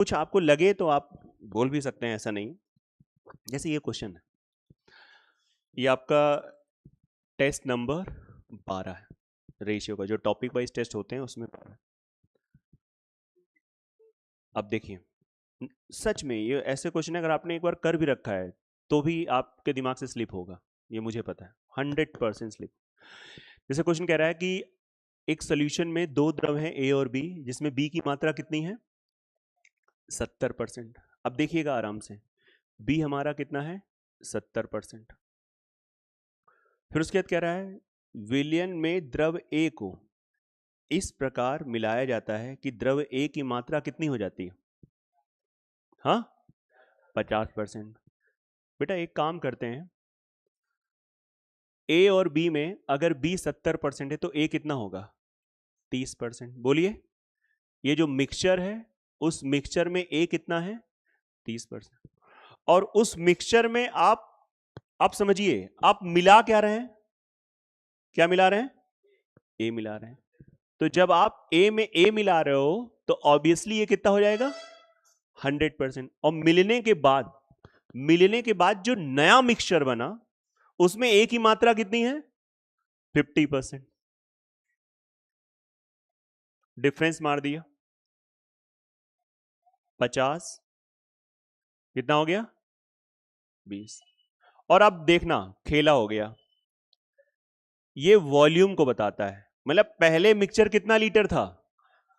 कुछ आपको लगे तो आप बोल भी सकते हैं, ऐसा नहीं। जैसे ये क्वेश्चन है, ये आपका टेस्ट नंबर 12 है, रेशियो का, जो टॉपिक वाइज टेस्ट होते हैं उसमें 12। अब देखिए, सच में ये ऐसे क्वेश्चन अगर आपने एक बार कर भी रखा है तो भी आपके दिमाग से स्लिप होगा, ये मुझे पता है, 100% स्लिप। जैसे क्वेश्चन कह रहा है कि एक सोल्यूशन में दो द्रव हैं ए और बी, जिसमें बी की मात्रा कितनी है, 70%। अब देखिएगा आराम से, बी हमारा कितना है, 70%। फिर उसके बाद कह रहा है विलयन में द्रव ए को इस प्रकार मिलाया जाता है कि द्रव ए की मात्रा कितनी हो जाती है, हाँ 50%। बेटा एक काम करते हैं, ए और बी में अगर बी 70% है तो ए कितना होगा, 30%। बोलिए, ये जो मिक्सचर है उस मिक्सचर में ए कितना है, 30%। और उस मिक्सचर में आप समझिए, आप मिला क्या रहे हैं, क्या मिला रहे हैं, ए मिला रहे हैं। तो जब आप ए में ए मिला रहे हो तो ऑब्वियसली ये कितना हो जाएगा, 100%। और मिलने के बाद जो नया मिक्सचर बना उसमें ए की मात्रा कितनी है, 50%। डिफरेंस मार दिया, 50 कितना हो गया, 20। और अब देखना खेला हो गया, ये वॉल्यूम को बताता है, मतलब पहले मिक्सचर कितना लीटर था,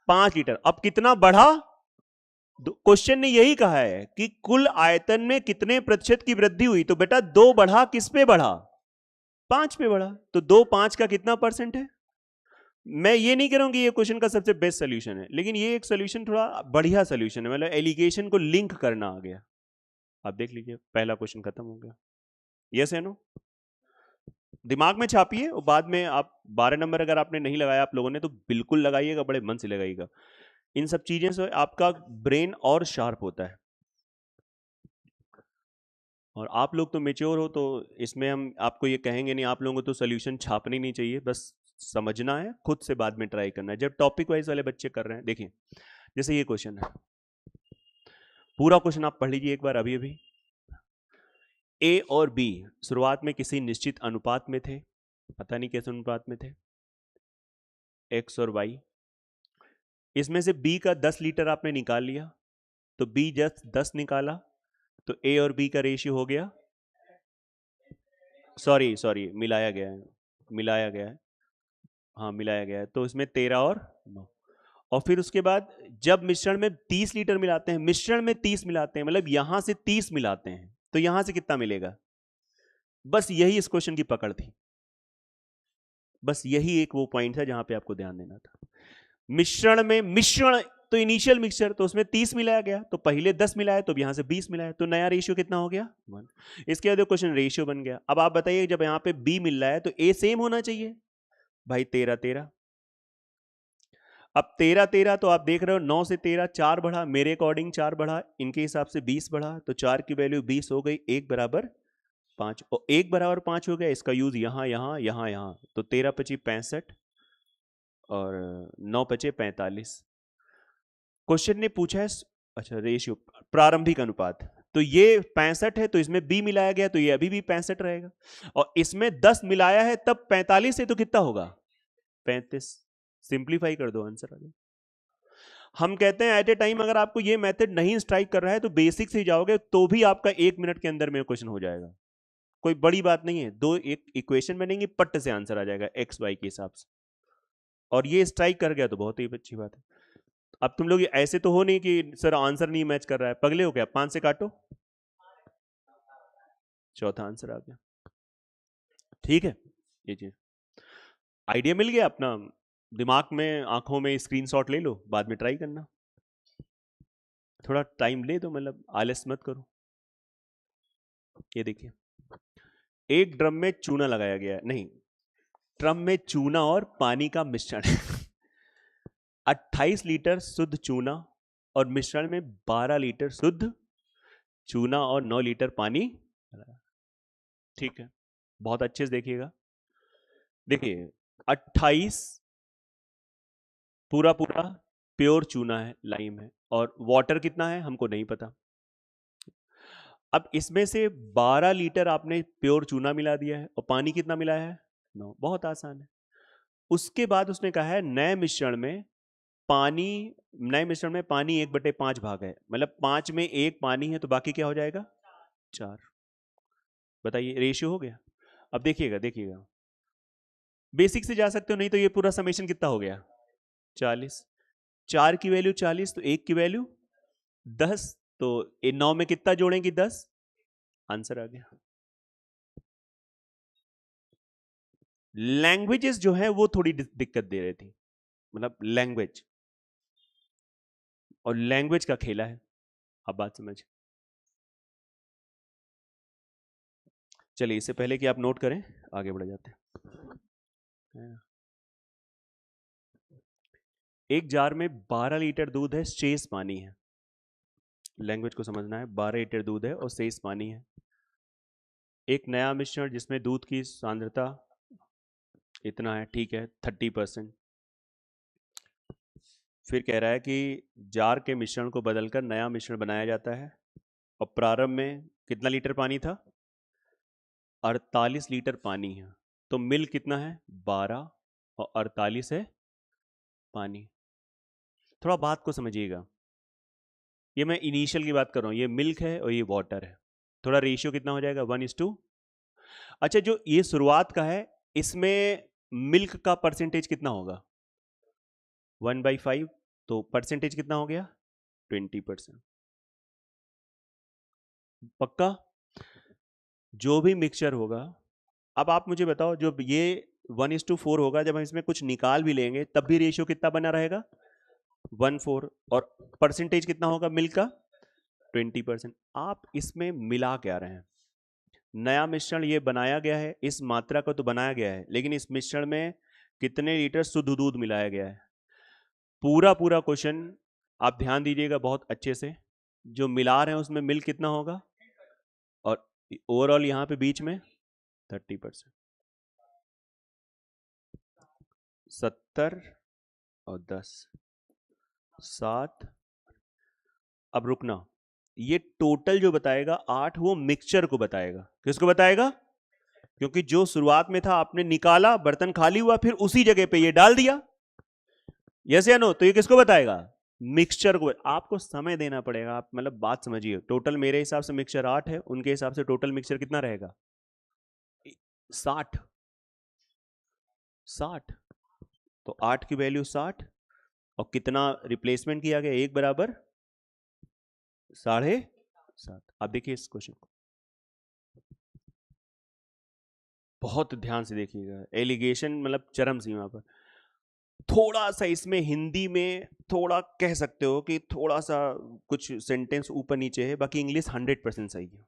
5 लीटर, अब कितना बढ़ा। क्वेश्चन ने यही कहा है कि कुल आयतन में कितने प्रतिशत की वृद्धि हुई, तो बेटा 2 बढ़ा, किस पे बढ़ा, 5 पे बढ़ा। तो 2 5 का कितना परसेंट है। मैं ये नहीं कह रहा हूं कि ये क्वेश्चन का सबसे बेस्ट सोल्यूशन है, लेकिन ये एक सोल्यूशन थोड़ा बढ़िया सोल्यूशन है, मतलब एलिगेशन को लिंक करना आ गया। आप देख लीजिए, पहला क्वेश्चन खत्म हो गया। यस है नो, दिमाग में छापिए, और बाद में आप 12 नंबर अगर आपने नहीं लगाया आप लोगों ने तो बिल्कुल लगाइएगा, बड़े मन से लगाइएगा। इन सब चीजें से आपका ब्रेन और शार्प होता है। और आप लोग तो मेच्योर हो, तो इसमें हम आपको ये कहेंगे नहीं, आप लोगों को तो सोल्यूशन छापनी नहीं चाहिए, बस समझना है, खुद से बाद में ट्राई करना है जब टॉपिक वाइज वाले बच्चे कर रहे हैं। देखिए जैसे ये क्वेश्चन है, पूरा क्वेश्चन आप पढ़ लीजिए एक बार अभी अभी। ए और बी शुरुआत में किसी निश्चित अनुपात में थे, पता नहीं कैसे अनुपात में थे, एक्स और वाई। इसमें से बी का 10 लीटर आपने निकाल लिया, तो बी जस्ट 10 निकाला, तो ए और बी का रेशियो हो गया, सॉरी मिलाया गया है, हाँ मिलाया गया है, तो इसमें 13 और 9। और फिर उसके बाद जब मिश्रण में 30 लीटर मिलाते हैं, मिश्रण में 30 मिलाते हैं, मतलब यहां से 30 मिलाते हैं, तो यहां से कितना मिलेगा। बस यही इस क्वेश्चन की पकड़ थी, बस यही एक वो पॉइंट है जहां पे आपको ध्यान देना था। मिश्रण तो इनिशियल मिक्सचर, तो उसमें 30 मिलाया गया, तो पहले 10 मिलाया, तो यहां से 20 मिलाया, तो नया रेशियो कितना हो गया, 1। इसके बाद क्वेश्चन रेशियो बन गया। अब आप बताइए, जब यहां पे बी मिल रहा है तो ए सेम होना चाहिए भाई, 13 13। अब 13 13, तो आप देख रहे हो 9 से 13 4 बढ़ा, मेरे अकॉर्डिंग 4 बढ़ा, इनके हिसाब से 20 बढ़ा, तो 4 की वैल्यू 20 हो गई, 1 बराबर 5, और 1 बराबर 5 हो गया, इसका यूज यहां यहां यहां यहां, तो 13 पची 65 और 9 पचे 45। क्वेश्चन ने पूछा है, अच्छा रेशियो प्रारंभिक अनुपात, तो ये 65 है, तो इसमें बी मिलाया गया, तो ये अभी भी 65 रहेगा, और इसमें 10 मिलाया है तब 45 है, तो कितना होगा, 35। सिंप्लीफाई कर दो, आंसर आ गया। हम कहते हैं एट ए टाइम अगर आपको ये मेथड नहीं स्ट्राइक कर रहा है तो बेसिक से जाओगे तो भी आपका 1 मिनट के अंदर में क्वेश्चन हो जाएगा, कोई बड़ी बात नहीं है। दो एक इक्वेशन बनेंगी, पट्ट से आंसर आ जाएगा एक्स वाई के हिसाब से, और ये स्ट्राइक कर गया तो बहुत ही अच्छी बात है। अब तुम लोग ऐसे तो हो नहीं कि सर आंसर नहीं मैच कर रहा है, पगले हो क्या, 5 से काटो, चौथा आंसर आ गया। ठीक है, ये चीज आइडिया मिल गया, अपना दिमाग में आंखों में स्क्रीनशॉट ले लो, बाद में ट्राई करना, थोड़ा टाइम ले दो, मतलब आलस मत करो। ये देखिए, एक ड्रम में चूना लगाया गया है, नहीं, ड्रम में चूना और पानी का मिश्रण 28 लीटर शुद्ध चूना और मिश्रण में 12 लीटर शुद्ध चूना और 9 लीटर पानी। ठीक है, बहुत अच्छे से देखिएगा। देखिए 28 पूरा पूरा प्योर चूना है, लाइम है, और वाटर कितना है हमको नहीं पता। अब इसमें से 12 लीटर आपने प्योर चूना मिला दिया है और पानी कितना मिलाया है 9। बहुत आसान है। उसके बाद उसने कहा है नए मिश्रण में पानी 1/5 भाग है, मतलब 5 में 1 पानी है तो बाकी क्या हो जाएगा 4। बताइए रेशियो हो गया। अब देखिएगा देखिएगा, बेसिक से जा सकते हो, नहीं तो ये पूरा समेशन कितना हो गया 40। 4 की वैल्यू 40 तो 1 की वैल्यू 10, तो 9 में कितना जोड़ेंगे 10, आंसर आ गया। लैंग्वेजेस जो है वो थोड़ी दिक्कत दे रही थी, मतलब लैंग्वेज, और लैंग्वेज का खेला है। अब बात समझ। चलिए इससे पहले कि आप नोट करें आगे बढ़ जाते हैं। एक जार में 12 लीटर दूध है, शेष पानी है। लैंग्वेज को समझना है। 12 लीटर दूध है और शेष पानी है। एक नया मिश्रण जिसमें दूध की सांद्रता इतना है, ठीक है 30%। फिर कह रहा है कि जार के मिश्रण को बदलकर नया मिश्रण बनाया जाता है और प्रारंभ में कितना लीटर पानी था 48 लीटर पानी है, तो मिल कितना है 12 और 48 है पानी। थोड़ा बात को समझिएगा, ये मैं इनिशियल की बात कर रहा हूँ, ये मिल्क है और ये वाटर है। थोड़ा रेशियो कितना हो जाएगा 1:2। अच्छा जो ये शुरुआत का है इसमें मिल्क का परसेंटेज कितना होगा 1/5, तो परसेंटेज कितना हो गया 20%। पक्का। जो भी मिक्सचर होगा, अब आप मुझे बताओ, जब ये 1:4 होगा, जब हम इसमें कुछ निकाल भी लेंगे तब भी रेशियो कितना बना रहेगा 1:4, और परसेंटेज कितना होगा मिल्क का 20%। आप इसमें मिला क्या रहे हैं, नया मिश्रण ये बनाया गया है, इस मात्रा को तो बनाया गया है, लेकिन इस मिश्रण में कितने लीटर शुद्ध दूध मिलाया गया है। पूरा पूरा क्वेश्चन आप ध्यान दीजिएगा बहुत अच्छे से, जो मिला रहे हैं उसमें मिल्क कितना होगा, और ओवरऑल यहां पे बीच में 30%। 70 और 10 7। अब रुकना, ये टोटल जो बताएगा 8 वो मिक्सचर को बताएगा। किसको बताएगा, क्योंकि जो शुरुआत में था आपने निकाला, बर्तन खाली हुआ, फिर उसी जगह पे ये डाल दिया, यस या नो, तो ये किसको बताएगा मिक्सचर को। आपको समय देना पड़ेगा, आप मतलब बात समझिए। टोटल मेरे हिसाब से मिक्सचर 8 है, उनके हिसाब से टोटल मिक्सचर कितना रहेगा 60। 60, तो 8 की वैल्यू 60 और कितना रिप्लेसमेंट किया गया 1 बराबर 7.5। अब देखिए इस क्वेश्चन को बहुत ध्यान से देखिएगा, एलिगेशन मतलब चरम सीमा पर। थोड़ा सा इसमें हिंदी में थोड़ा कह सकते हो कि थोड़ा सा कुछ सेंटेंस ऊपर नीचे है, बाकी इंग्लिश 100% सही है।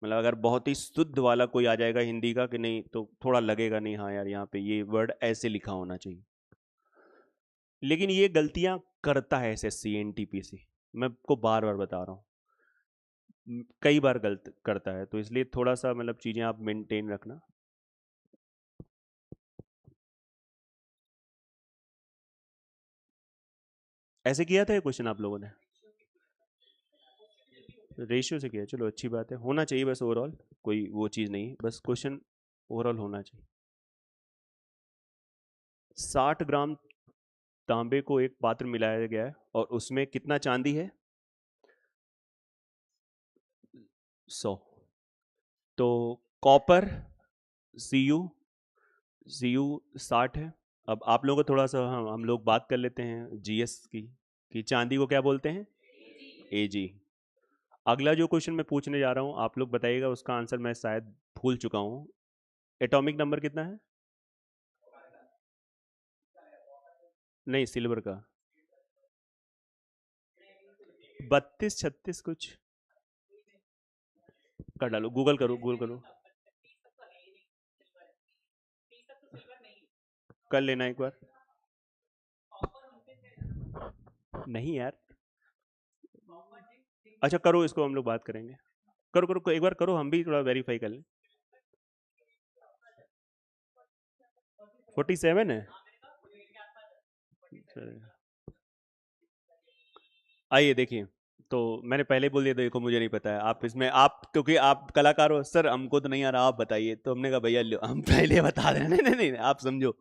मतलब अगर बहुत ही शुद्ध वाला कोई आ जाएगा हिंदी का कि नहीं, तो थोड़ा लगेगा नहीं हाँ यार यहाँ पे ये वर्ड ऐसे लिखा होना चाहिए। लेकिन ये गलतियां करता है एसएससी एनटीपीसी, मैं आपको बार बार बता रहा हूँ, कई बार गलत करता है, तो इसलिए थोड़ा सा मतलब चीजें आप मेंटेन रखना। ऐसे किया था ये क्वेश्चन आप लोगों ने, रेशियो से किया, चलो अच्छी बात है, होना चाहिए बस ओवरऑल, कोई वो चीज़ नहीं, बस क्वेश्चन ओवरऑल होना चाहिए। 60 ग्राम तांबे को एक पात्र मिलाया गया है और उसमें कितना चांदी है 100, तो कॉपर सीयू सीयू 60 है। अब आप लोगों को थोड़ा सा हम लोग बात कर लेते हैं जीएस की, कि चांदी को क्या बोलते हैं एजी। अगला जो क्वेश्चन मैं पूछने जा रहा हूँ आप लोग बताइएगा, उसका आंसर मैं शायद भूल चुका हूँ। एटॉमिक नंबर कितना है, नहीं सिल्वर का 32 36 कुछ, कर डालो, गूगल करो गूगल करो, कर लेना एक बार। नहीं यार, अच्छा करो, इसको हम लोग बात करेंगे। करो करो एक बार करो, हम भी थोड़ा वेरीफाई कर लें। 47 है, आइए देखिए, तो मैंने पहले बोल दिया, देखो मुझे नहीं पता है, आप इसमें आप क्योंकि आप कलाकार हो, सर हमको तो नहीं आ रहा, आप बताइए। तो हमने कहा भैया लो, हम पहले बता रहे हैं। नहीं नहीं नहीं आप समझो।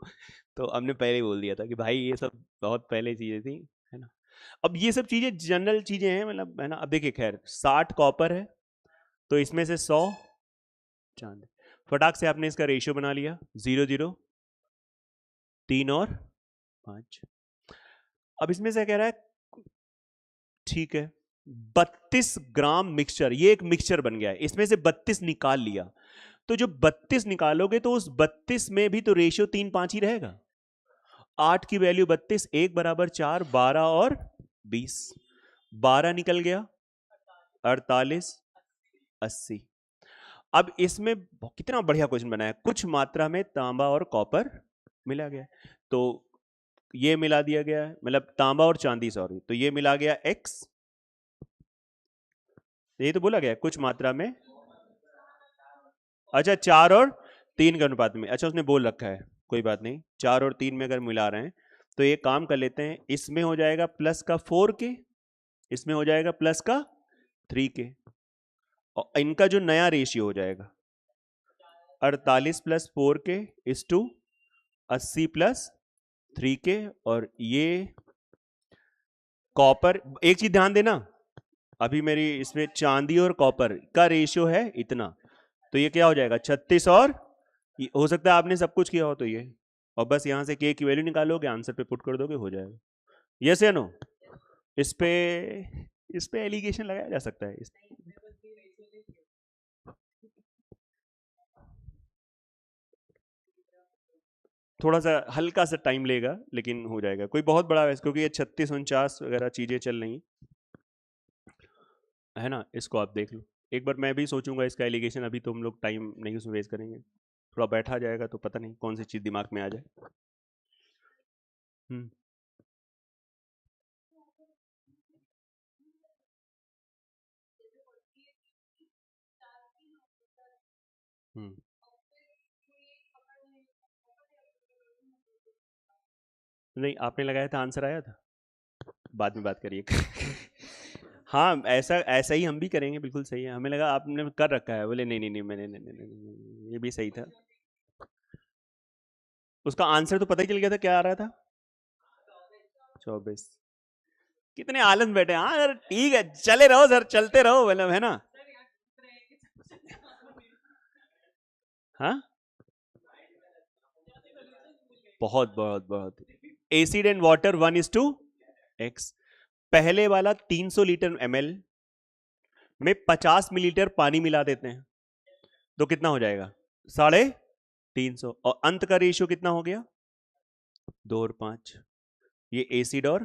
तो हमने पहले ही बोल दिया था कि भाई ये सब बहुत पहले चीजें थी, है ना। अब ये सब चीजें जनरल चीजें हैं, मतलब, है ना। अब देखिए, खैर 60 कॉपर है, तो इसमें से 100 चांदी। फटाक से आपने इसका रेशियो बना लिया, 0 0 3 और 5। अब इसमें से कह रहा है, ठीक है, 32 ग्राम मिक्सचर, ये एक मिक्सचर बन गया है, इसमें से 32 निकाल लिया। तो जो 32 निकालोगे तो उस 32 में भी तो रेशियो 3 5 ही रहेगा। 8 की वैल्यू 32, 1 बराबर 4, 12 और 20, 12 निकल गया, 48, 80। अब इसमें कितना बढ़िया क्वेश्चन बनाया, कुछ मात्रा में तांबा और कॉपर मिला गया, तो ये मिला दिया गया है, मतलब तांबा और चांदी, सॉरी, तो ये मिला गया x, ये तो बोला गया कुछ मात्रा में, अच्छा 4 और 3 के अनुपात में, अच्छा उसने बोल रखा है, कोई बात नहीं, 4 और 3 में अगर मिला रहे हैं तो एक काम कर लेते हैं, इसमें हो जाएगा प्लस का 4k, इसमें हो जाएगा प्लस का 3k, और इनका जो नया रेशियो हो जाएगा 48 plus 4k is to 80 plus 3k, और ये कॉपर, एक चीज ध्यान देना, अभी मेरी इसमें चांदी और कॉपर का रेशियो है इतना, तो ये क्या हो जाएगा 36, और हो सकता है आपने सब कुछ किया हो तो ये, और बस यहां से के की वैल्यू निकालोगे, आंसर पे पुट कर दोगे, हो जाएगा। यस या नो? इस पे एलिगेशन लगाया जा सकता है थोड़ा सा हल्का सा टाइम लेगा, लेकिन हो जाएगा, कोई बहुत बड़ा वैसे, क्योंकि ये 36 49 वगैरह चीजें चल रही है ना। इसको आप देख लो एक बार, मैं भी सोचूंगा इसका एलिगेशन, अभी तो हम लोग टाइम नहीं उसमें वेस्ट करेंगे, थोड़ा बैठा जाएगा तो पता नहीं कौन सी चीज दिमाग में आ जाए। हम्म हम्म नहीं, आपने लगाया था, आंसर आया था, बाद में बात करिए। हाँ, ऐसा ऐसा ही हम भी करेंगे, बिल्कुल सही है, हमें लगा आपने कर रखा है, बोले नहीं नहीं नहीं मैंने नहीं, नहीं, नहीं, नहीं, नहीं, ये भी सही था। उसका आंसर तो पता ही चल गया था, क्या आ रहा था, 24। कितने आलस बैठे, हाँ सर ठीक है, चले रहो सर, चलते रहो, मतलब, है ना। हाँ, बहुत बहुत बहुत। एसिड एंड वाटर 1:x, पहले वाला 300 लीटर ml में 50 मिलीलीटर पानी मिला देते हैं, तो कितना हो जाएगा, 350, और अंत का रेशियो कितना हो गया, 2 और 5। ये एसिड और,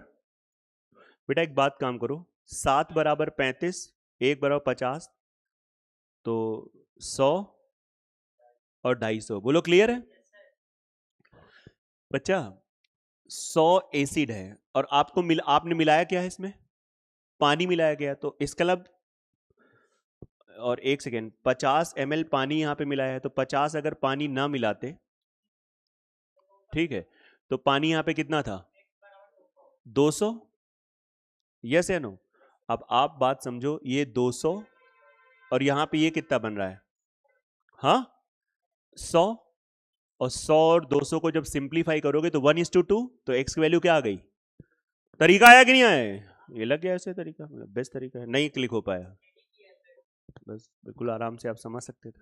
बेटा एक बात काम करो, 7 बराबर 35, 1 बराबर 50, तो 100 और 250, बोलो क्लियर है बच्चा। 100 एसिड है, और आपने मिलाया क्या है इसमें, पानी मिलाया गया, तो इसका मतलब, और एक सेकेंड, 50 ml पानी यहां पे मिलाया है, तो 50 अगर पानी ना मिलाते, ठीक है, तो पानी यहां पे कितना था, 200, यस या नो। अब आप बात समझो, ये 200, और यहां पे ये कितना बन रहा है, हाँ 100, और 100 और 200 को जब सिंप्लीफाई करोगे तो 1:2, तो x की वैल्यू क्या आ गई, तरीका आया कि नहीं आया, ये लग गया ऐसे तरीका, मतलब बेस्ट तरीका है, नहीं क्लिक हो पाया, बस बिल्कुल आराम से आप समझ सकते थे।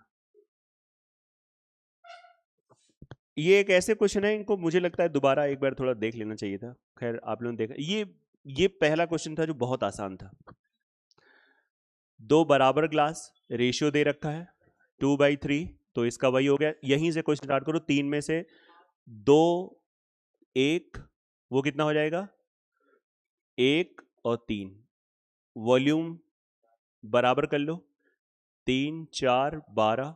ये एक ऐसे क्वेश्चन है, इनको मुझे लगता है दोबारा एक बार थोड़ा देख लेना चाहिए था, खैर आप लोगों ने देखा, ये पहला क्वेश्चन था जो बहुत आसान था। 2 बराबर ग्लास, रेशियो दे रखा है 2/3, तो इसका वही हो गया, यहीं से क्वेश्चन स्टार्ट करो, 3 में से 2 1, वो कितना हो जाएगा, 1 और 3, वॉल्यूम बराबर कर लो, 3 4 12,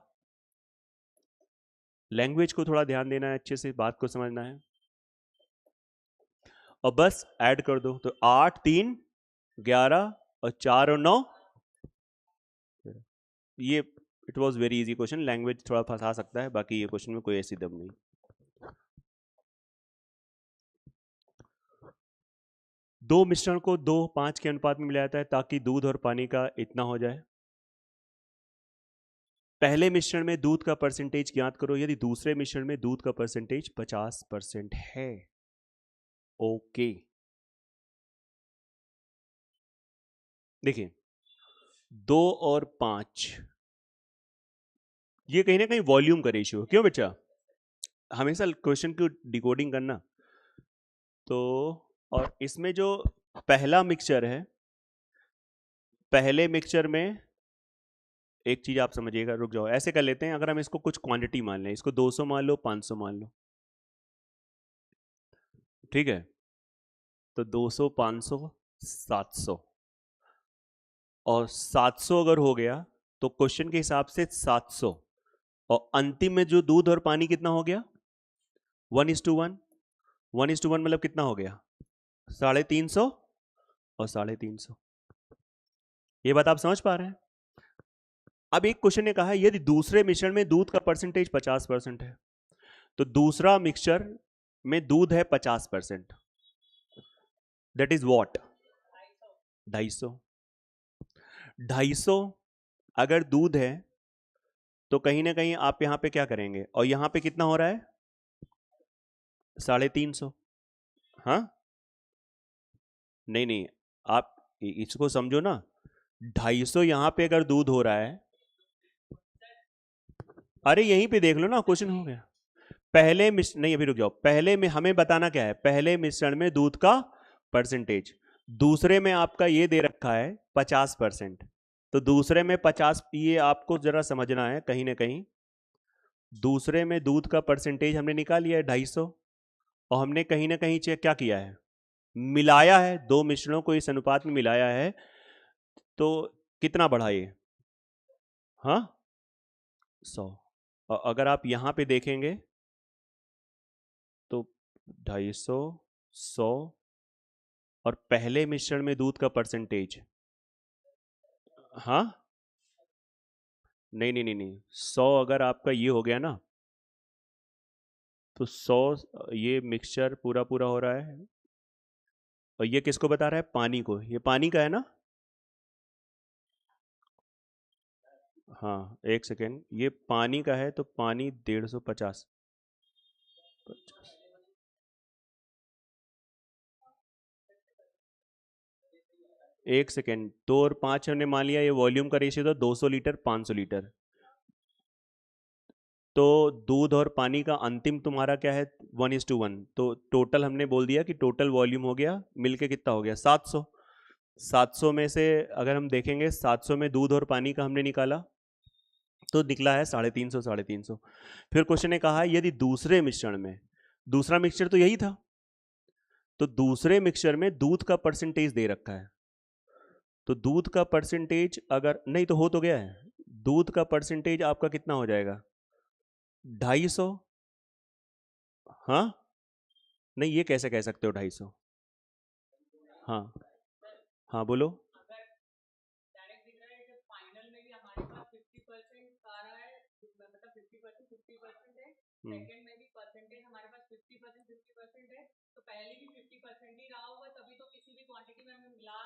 लैंग्वेज को थोड़ा ध्यान देना है, अच्छे से बात को समझना है, और बस ऐड कर दो, तो 8 3 11, और 4 और 9, ये it was very easy question, language थोड़ा फंसा सकता है, बाकी ये क्वेश्चन में कोई ऐसी दम नहीं। दो मिश्रण को 2:5 के अनुपात में मिलाया जाता है ताकि दूध और पानी का इतना हो जाए। पहले मिश्रण में दूध का परसेंटेज ज्ञात करो यदि दूसरे मिश्रण में दूध का परसेंटेज 50% है। ओके, देखिए 2 और 5 ये कहीं ना कहीं वॉल्यूम का रेशियो। क्यों बच्चा, हमेशा क्वेश्चन की डिकोडिंग करना। तो और इसमें जो पहला मिक्सचर है, पहले मिक्सचर में एक चीज आप समझिएगा, रुक जाओ, ऐसे कर लेते हैं। अगर हम इसको कुछ क्वांटिटी मान लें, इसको 200 मान लो, 500 मान लो, ठीक है। तो 200, 500, 700 और 700 अगर हो गया तो क्वेश्चन के हिसाब से 700 और अंतिम में जो दूध और पानी कितना हो गया 1:1। 1:1 मतलब कितना हो गया 350 और 350। ये बात आप समझ पा रहे हैं। अब एक क्वेश्चन ने कहा है यदि दूसरे मिश्रण में दूध का परसेंटेज 50% है, तो दूसरा मिक्सचर में दूध है 50%, दैट इज व्हाट 250। 250 अगर दूध है तो कहीं ना कहीं आप यहां पे क्या करेंगे, और यहां पे कितना हो रहा है 350। हाँ नहीं नहीं, आप इसको समझो ना, 250 यहां पे अगर दूध हो रहा है, अरे यहीं पे देख लो ना, क्वेश्चन हो गया। पहले मिश्रण नहीं, अभी रुक जाओ, पहले में हमें बताना क्या है, पहले मिश्रण में दूध का परसेंटेज, दूसरे में आपका ये दे रखा है 50%, तो दूसरे में 50, ये आपको जरा समझना है कहीं ना कहीं। दूसरे में दूध का परसेंटेज हमने निकाल लिया है 250 और हमने कहीं ना कहीं चेक क्या किया है, मिलाया है, दो मिश्रणों को इस अनुपात में मिलाया है, तो कितना बढ़ा ये, हाँ 100। और अगर आप यहां पे देखेंगे तो 250, 100 और पहले मिश्रण में दूध का परसेंटेज, हाँ नहीं नहीं नहीं नहीं, 100 अगर आपका ये हो गया ना, तो 100 ये मिक्सचर पूरा पूरा हो रहा है, और ये किसको बता रहा है, पानी को, ये पानी का है ना। हाँ एक सेकेंड, ये पानी का है, तो पानी 150, एक सेकेंड, 2 और 5 हमने मान लिया, ये वॉल्यूम का रेशियो था 200 लीटर 500 लीटर, तो दूध और पानी का अंतिम तुम्हारा क्या है 1:1, तो टोटल हमने बोल दिया कि टोटल वॉल्यूम हो गया मिलके कितना हो गया 700। 700 में से अगर हम देखेंगे 700 में दूध और पानी का हमने निकाला तो निकला है 350, 350। फिर क्वेश्चन ने कहा यदि दूसरे मिश्रण में, दूसरा मिक्सचर तो यही था, तो दूसरे मिक्सचर में दूध का परसेंटेज दे रखा है, तो दूध का परसेंटेज अगर नहीं तो हो तो गया है, दूध का परसेंटेज आपका कितना हो जाएगा 250। हाँ नहीं, ये कैसे कह सकते हो 250, हाँ हाँ बोलो। हम्म,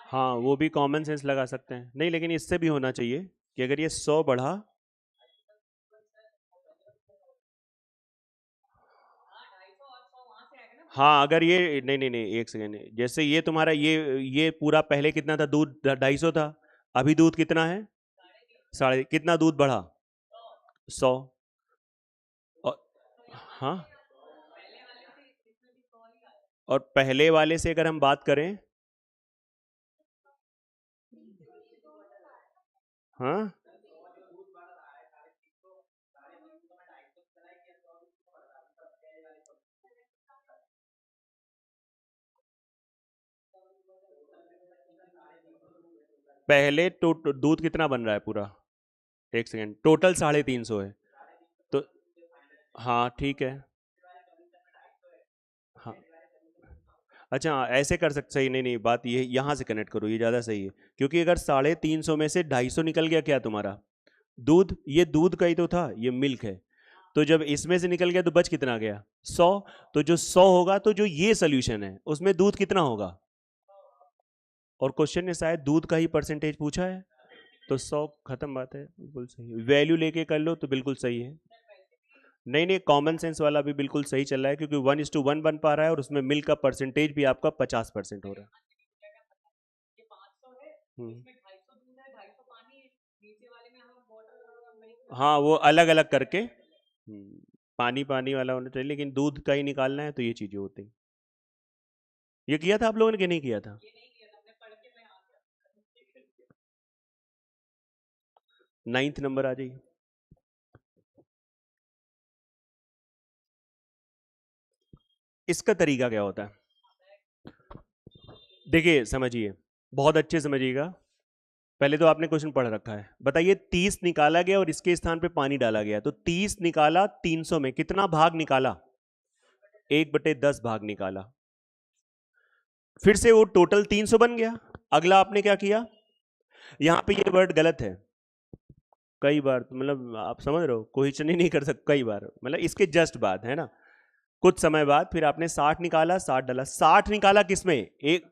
हाँ वो भी कॉमन सेंस लगा सकते हैं, नहीं लेकिन इससे भी होना चाहिए कि अगर ये 100 बढ़ा, हाँ अगर ये नहीं नहीं नहीं एक सेकेंड, जैसे ये तुम्हारा ये पूरा पहले कितना था दूध 250 था, अभी दूध कितना है साढ़े, कितना दूध बढ़ा 100। और हाँ, और पहले वाले से अगर हम बात करें, हाँ पहले दूध कितना बन रहा है पूरा, एक सेकेंड, टोटल 350 है, तो हाँ ठीक है, हाँ अच्छा हाँ, ऐसे कर सकते, सही, नहीं नहीं, बात ये यहाँ से कनेक्ट करो, ये ज़्यादा सही है, क्योंकि अगर 350 में से 250 निकल गया क्या तुम्हारा दूध, ये दूध का ही तो था, ये मिल्क है, तो जब इसमें से निकल गया तो बच कितना गया 100, तो जो 100 होगा, तो जो ये सोल्यूशन है उसमें दूध कितना होगा और क्वेश्चन ने शायद दूध का ही परसेंटेज पूछा है, तो 100 खत्म बात है, बिल्कुल सही। वैल्यू लेके कर लो तो बिल्कुल सही है। नहीं नहीं, कॉमन सेंस वाला भी बिल्कुल सही चल रहा है, क्योंकि 1:1 बन पा रहा है और उसमें मिल्क का परसेंटेज भी आपका 50% हो रहा है। हाँ, वो अलग अलग करके पानी पानी वाला होना चाहिए, लेकिन दूध का ही निकालना है तो ये चीजें होती हैं। ये किया था आप लोगों ने कि नहीं किया था? 9th नंबर आ जाइए। इसका तरीका क्या होता है, देखिए समझिए, बहुत अच्छे समझिएगा। पहले तो आपने क्वेश्चन पढ़ रखा है, बताइए 30 निकाला गया और इसके स्थान पे पानी डाला गया, तो 30 निकाला, 300 में कितना भाग निकाला? 1/10 भाग निकाला। फिर से वो टोटल 300 बन गया। अगला आपने क्या किया, यहां पे ये वर्ड गलत है, कई बार, मतलब आप समझ रहे हो, क्वेश्चन ही नहीं कर सकते कई बार, मतलब इसके जस्ट बाद है ना, कुछ समय बाद फिर आपने 60 निकाला, 60 डाला, 60 निकाला किसमें,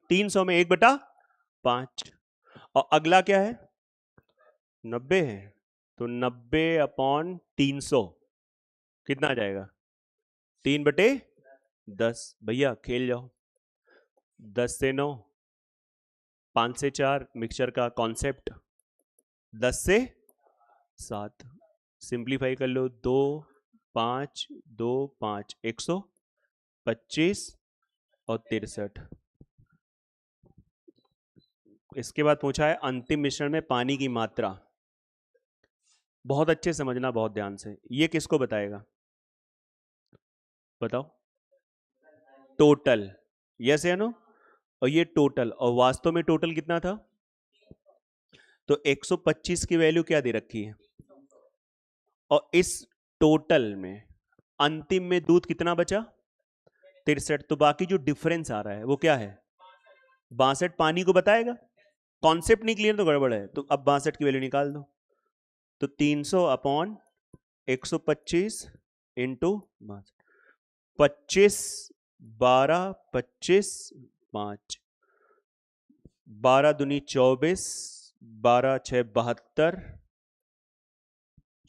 300 में 1/5। और अगला क्या है, 90 है, तो 90/300 कितना आ जाएगा, 3/10। भैया खेल जाओ, 10 से 9, 5 से 4 मिक्सचर का कॉन्सेप्ट, 10 से 7 सिंप्लीफाई कर लो, 2 5 2 5 125 और 63। इसके बाद पूछा है अंतिम मिश्रण में पानी की मात्रा। बहुत अच्छे समझना, बहुत ध्यान से, ये किसको बताएगा, बताओ, टोटल, यस या नो, और ये टोटल, और वास्तव में टोटल कितना था, तो 125 की वैल्यू क्या दे रखी है, और इस टोटल में अंतिम में दूध कितना बचा, 63, तो बाकी जो डिफरेंस आ रहा है वो क्या है, 62 पानी को बताएगा। कॉन्सेप्ट नहीं क्लियर तो गड़बड़ है, तो अब 62 की वैल्यू निकाल दो, तो 300/125 इंटू 25, 12 25 5, 12 दूनी 24, 12 6 72,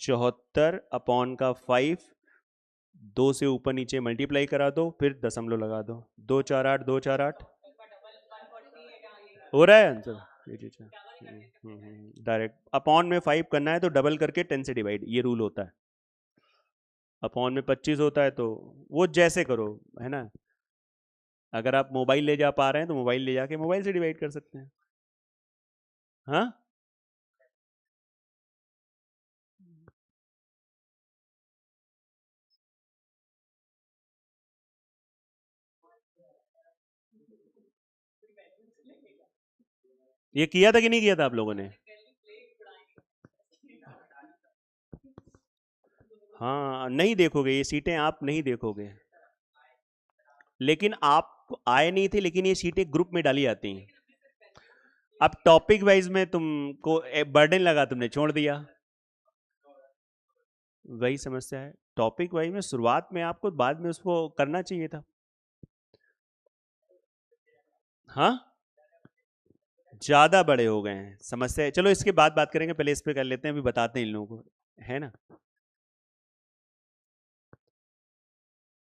74 अपॉन का 5, 2 से ऊपर नीचे मल्टीप्लाई करा दो, फिर दशमलव लगा दो, 2 4 8 2 4 8 हो रहा है आंसर। डायरेक्ट अपॉन में 5 करना है तो डबल करके 10 से डिवाइड, ये रूल होता है। अपॉन में 25 होता है तो वो जैसे करो, है ना, अगर आप मोबाइल ले जा पा रहे हैं तो मोबाइल ले जाके मोबाइल से डिवाइड कर सकते हैं। हाँ, ये किया था कि नहीं किया था आप लोगों ने? हाँ, नहीं देखोगे ये सीटें, आप नहीं देखोगे, लेकिन आप आए नहीं थे, लेकिन ये सीटें ग्रुप में डाली जाती हैं। अब टॉपिक वाइज में तुमको बर्डन लगा, तुमने छोड़ दिया, वही समस्या है। टॉपिक वाइज में शुरुआत में आपको, बाद में उसको करना चाहिए था। हाँ, ज्यादा बड़े हो गए हैं, समस्या है। चलो इसके बाद बात करेंगे, पहले इस पे कर लेते हैं, अभी बताते हैं इन लोगों को, है ना।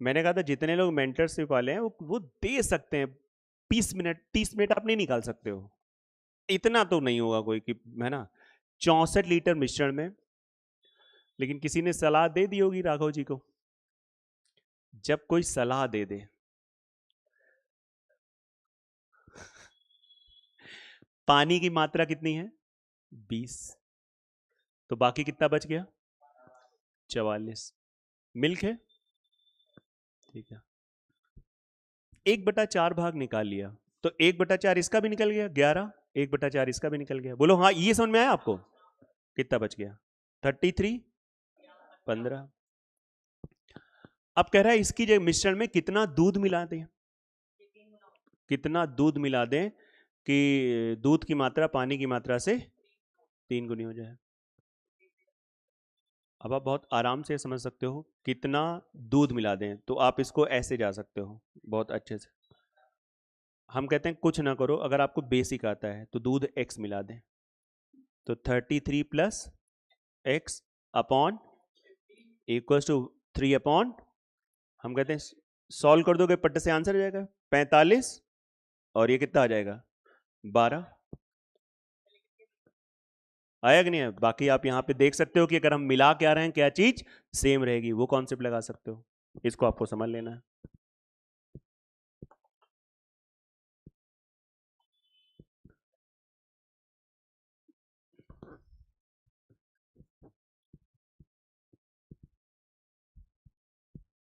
मैंने कहा था जितने लोग मेंटरशिप वाले हैं वो दे सकते हैं, 20 मिनट 30 मिनट आप नहीं निकाल सकते हो, इतना तो नहीं होगा कोई कि, है ना, 64 लीटर मिश्रण में। लेकिन किसी ने सलाह दे दी होगी राघव जी को, जब कोई सलाह दे दे, पानी की मात्रा कितनी है, 20, तो बाकी कितना बच गया, 44, मिल्क है, ठीक है, 1/4 भाग निकाल लिया, तो 1/4 इसका भी निकल गया 11, 1/4 इसका भी निकल गया। बोलो हाँ, ये समझ में आया आपको, कितना बच गया, 33, 15। अब कह रहा है इसकी जगह मिश्रण में कितना दूध मिला दें, कितना दूध मिला दें कि दूध की मात्रा पानी की मात्रा से 3 गुनी हो जाए। अब आप बहुत आराम से समझ सकते हो कितना दूध मिला दें, तो आप इसको ऐसे जा सकते हो बहुत अच्छे से। हम कहते हैं कुछ ना करो, अगर आपको बेसिक आता है तो दूध x मिला दें, तो 33 plus x upon equals to 3 upon, हम कहते हैं सॉल्व कर दोगे पट्टे से आंसर आ जाएगा 45, और ये कितना आ जाएगा 12। आया कि नहीं है? बाकी आप यहाँ पे देख सकते हो कि अगर हम मिला के आ रहे हैं क्या चीज सेम रहेगी, वो कॉन्सेप्ट लगा सकते हो, इसको आपको समझ लेना है।